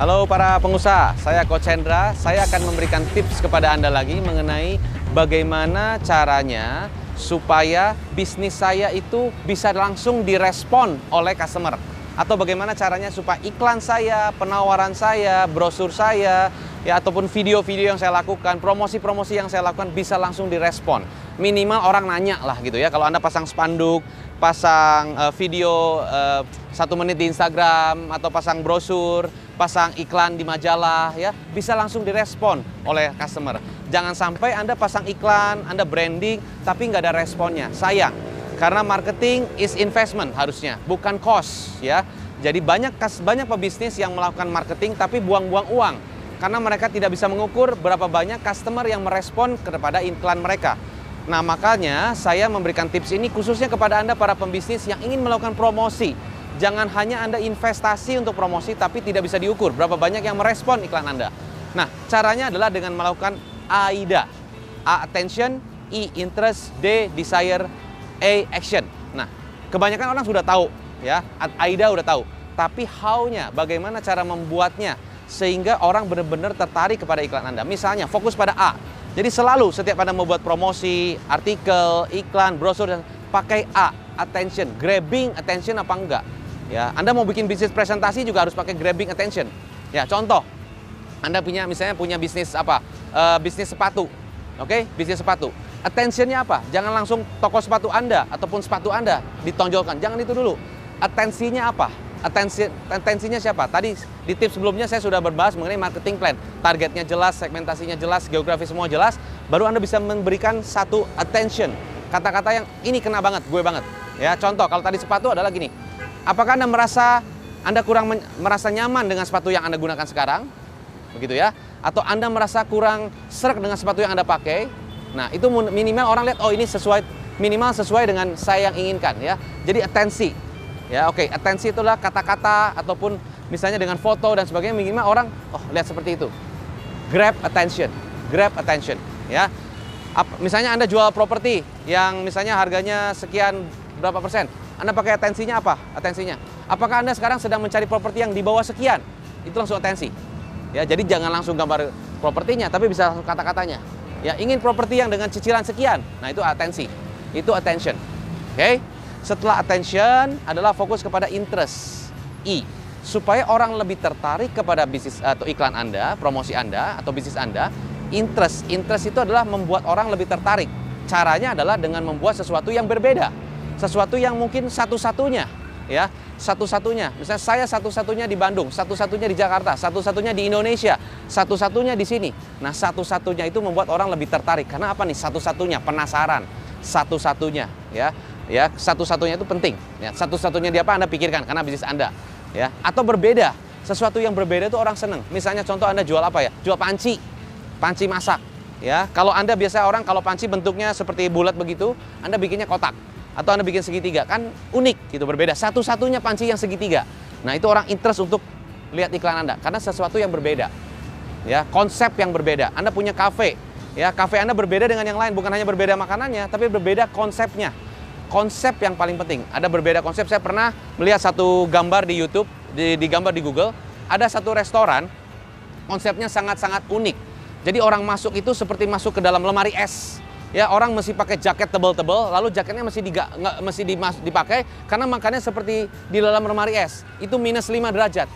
Halo para pengusaha, saya Coach Hendra. Saya akan memberikan tips kepada Anda lagi mengenai bagaimana caranya supaya bisnis saya itu bisa langsung direspon oleh customer. Atau bagaimana caranya supaya iklan saya, penawaran saya, brosur saya, ya ataupun video-video yang saya lakukan, promosi-promosi yang saya lakukan bisa langsung direspon. Minimal orang nanya lah gitu ya. Kalau Anda pasang spanduk, pasang video 1 menit di Instagram, atau pasang brosur, pasang iklan di majalah, ya bisa langsung direspon oleh customer. Jangan sampai Anda pasang iklan, Anda branding, tapi nggak ada responnya. Sayang, karena marketing is investment harusnya, bukan cost, ya. Jadi banyak pebisnis yang melakukan marketing tapi buang-buang uang, karena mereka tidak bisa mengukur berapa banyak customer yang merespon kepada iklan mereka. Nah, makanya saya memberikan tips ini khususnya kepada Anda para pembisnis yang ingin melakukan promosi. Jangan hanya Anda investasi untuk promosi tapi tidak bisa diukur berapa banyak yang merespon iklan Anda. Nah, caranya adalah dengan melakukan AIDA. A, attention, I, interest, D, desire, A, action. Nah, kebanyakan orang sudah tahu, ya, AIDA udah tahu. Tapi how-nya, bagaimana cara membuatnya sehingga orang benar-benar tertarik kepada iklan Anda. Misalnya, fokus pada A. Jadi selalu setiap Anda membuat promosi, artikel, iklan, brosur, dan pakai A, attention, grabbing attention apa enggak. Ya, Anda mau bikin bisnis presentasi juga harus pakai grabbing attention. Ya, contoh, Anda misalnya punya bisnis apa? Bisnis sepatu, oke? Bisnis sepatu. Attentionnya apa? Jangan langsung toko sepatu Anda ataupun sepatu Anda ditonjolkan. Jangan itu dulu. Atensinya apa? Atensinya siapa? Tadi di tips sebelumnya saya sudah berbahas mengenai marketing plan. Targetnya jelas, segmentasinya jelas, geografi semua jelas. Baru Anda bisa memberikan satu attention. Kata-kata yang ini kena banget, gue banget. Ya, contoh kalau tadi sepatu adalah gini. Apakah Anda merasa merasa nyaman dengan sepatu yang Anda gunakan sekarang? Begitu ya. Atau Anda merasa kurang sreg dengan sepatu yang Anda pakai? Nah, itu minimal orang lihat, oh ini minimal sesuai dengan saya yang inginkan ya. Jadi atensi. Ya, oke, atensi itulah kata-kata ataupun misalnya dengan foto dan sebagainya, minimal orang lihat seperti itu. Grab attention. Grab attention, ya. Misalnya Anda jual properti yang misalnya harganya sekian berapa persen? Anda pakai atensinya apa? Atensinya. Apakah Anda sekarang sedang mencari properti yang di bawah sekian? Itu langsung atensi. Ya, jadi jangan langsung gambar propertinya, tapi bisa langsung kata-katanya. Ya, ingin properti yang dengan cicilan sekian. Nah, itu atensi. Itu attention. Oke? Setelah attention adalah fokus kepada interest. I. Supaya orang lebih tertarik kepada bisnis atau iklan Anda, promosi Anda atau bisnis Anda. Interest. Interest itu adalah membuat orang lebih tertarik. Caranya adalah dengan membuat sesuatu yang berbeda. Sesuatu yang mungkin satu-satunya, ya, satu-satunya. Misalnya saya satu-satunya di Bandung, satu-satunya di Jakarta, satu-satunya di Indonesia, satu-satunya di sini. Nah, satu-satunya itu membuat orang lebih tertarik. Karena apa nih? Satu-satunya, penasaran. Satu-satunya, ya. Ya, satu-satunya itu penting. Ya, satu-satunya di apa Anda pikirkan karena bisnis Anda, ya. Atau berbeda. Sesuatu yang berbeda itu orang seneng. Misalnya contoh Anda jual apa ya? Jual panci. Panci masak, ya. Kalau Anda biasa orang kalau panci bentuknya seperti bulat begitu, Anda bikinnya kotak. Atau Anda bikin segitiga, kan unik gitu, berbeda. Satu-satunya panci yang segitiga. Nah, itu orang interest untuk lihat iklan Anda karena sesuatu yang berbeda. Ya, konsep yang berbeda. Anda punya kafe, ya, kafe Anda berbeda dengan yang lain, bukan hanya berbeda makanannya, tapi berbeda konsepnya. Konsep yang paling penting. Ada berbeda konsep. Saya pernah melihat satu gambar di YouTube, di gambar di Google, ada satu restoran konsepnya sangat-sangat unik. Jadi orang masuk itu seperti masuk ke dalam lemari es. Ya, orang mesti pakai jaket tebal-tebal, lalu jaketnya mesti dipakai karena makannya seperti di dalam lemari es. Itu minus 5 derajat.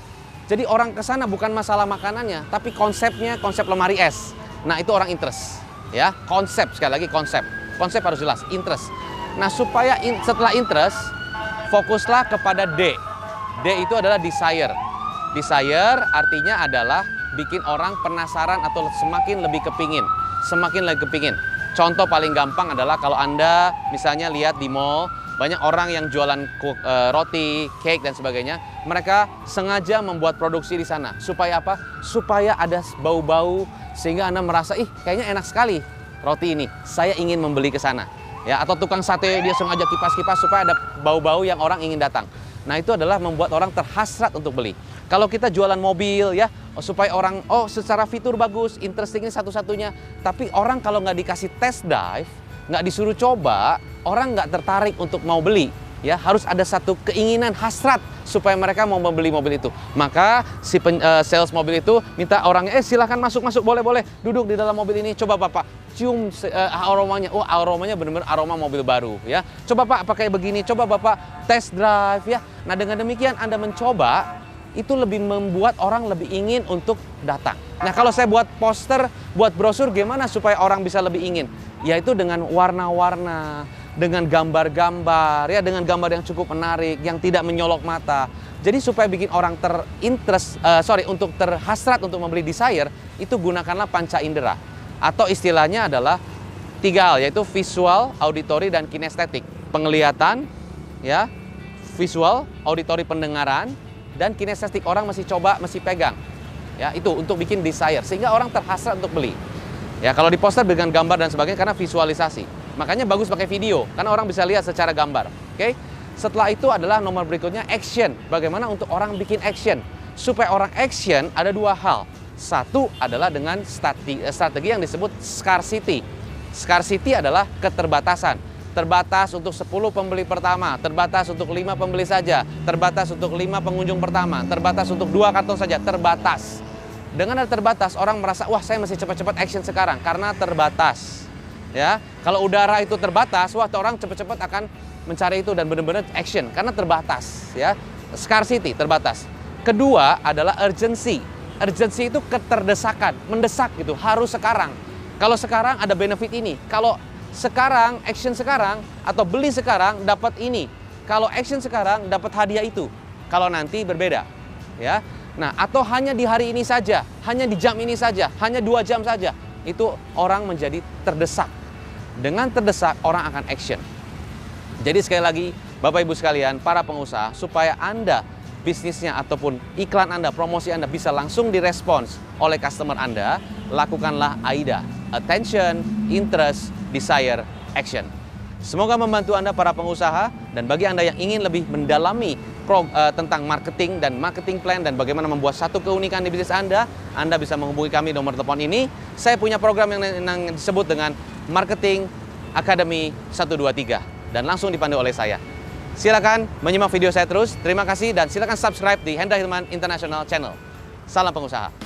Jadi orang ke sana bukan masalah makanannya, tapi konsepnya, konsep lemari es. Nah, itu orang interest. Ya, konsep, sekali lagi konsep. Konsep harus jelas, interest. Nah, supaya setelah interest, fokuslah kepada D. D itu adalah desire. Desire artinya adalah bikin orang penasaran atau semakin lebih kepingin. Semakin lebih kepingin. Contoh paling gampang adalah kalau Anda misalnya lihat di mall, banyak orang yang jualan roti, cake, dan sebagainya. Mereka sengaja membuat produksi di sana. Supaya apa? Supaya ada bau-bau, sehingga Anda merasa, kayaknya enak sekali roti ini. Saya ingin membeli ke sana. Ya, atau tukang sate, dia sengaja kipas-kipas supaya ada bau-bau yang orang ingin datang. Nah, itu adalah membuat orang terhasrat untuk beli. Kalau kita jualan mobil, ya, supaya orang, secara fitur bagus, interesting ini satu-satunya. Tapi orang kalau nggak dikasih test drive, nggak disuruh coba, orang nggak tertarik untuk mau beli. ya harus ada satu keinginan hasrat supaya mereka mau membeli mobil itu. Maka si sales mobil itu minta orangnya, silahkan masuk, boleh duduk di dalam mobil ini, coba Bapak cium aromanya. Oh, aromanya benar-benar aroma mobil baru ya. Coba Pak pakai begini, coba Bapak test drive ya. Nah, dengan demikian Anda mencoba, itu lebih membuat orang lebih ingin untuk datang. Nah, kalau saya buat poster, buat brosur, gimana supaya orang bisa lebih ingin? Yaitu dengan warna-warna, dengan gambar-gambar, ya dengan gambar yang cukup menarik, yang tidak menyolok mata. Jadi supaya bikin orang untuk terhasrat untuk membeli desire, itu gunakanlah panca indera. Atau istilahnya adalah 3 hal, yaitu visual, auditory, dan kinestetik. Penglihatan, ya, visual, auditory, pendengaran, dan kinestetik, orang mesti coba, mesti pegang. Ya, itu untuk bikin desire sehingga orang terhasrat untuk beli. Ya, kalau di poster dengan gambar dan sebagainya karena visualisasi. Makanya bagus pakai video karena orang bisa lihat secara gambar. Oke? Setelah itu adalah nomor berikutnya action. Bagaimana untuk orang bikin action? Supaya orang action ada 2 hal. Satu adalah dengan strategi yang disebut scarcity. Scarcity adalah keterbatasan. Terbatas untuk 10 pembeli pertama, terbatas untuk 5 pembeli saja, terbatas untuk 5 pengunjung pertama, terbatas untuk 2 karton saja, terbatas. Dengan ada terbatas, orang merasa, wah saya mesti cepat-cepat action sekarang, karena terbatas. Ya, kalau udara itu terbatas, wah orang cepat-cepat akan mencari itu dan benar-benar action, karena terbatas. Ya, scarcity, terbatas. Kedua adalah urgency. Urgency itu keterdesakan, mendesak gitu, harus sekarang. Kalau sekarang ada benefit ini, kalau sekarang, action sekarang, atau beli sekarang dapat ini. Kalau action sekarang dapat hadiah itu. Kalau nanti berbeda, ya. Nah, atau hanya di hari ini saja, hanya di jam ini saja, hanya 2 jam saja. Itu orang menjadi terdesak. Dengan terdesak, orang akan action. Jadi sekali lagi, Bapak Ibu sekalian, para pengusaha, supaya Anda bisnisnya ataupun iklan Anda, promosi Anda bisa langsung direspons oleh customer Anda, lakukanlah AIDA. Attention, interest, desire, action. Semoga membantu Anda para pengusaha, dan bagi Anda yang ingin lebih mendalami tentang marketing dan marketing plan dan bagaimana membuat satu keunikan di bisnis Anda bisa menghubungi kami nomor telepon ini. Saya punya program yang disebut dengan Marketing Academy 123 dan langsung dipandu oleh saya. Silakan menyimak video saya terus. Terima kasih dan silakan subscribe di Hendra Hilman International Channel. Salam pengusaha.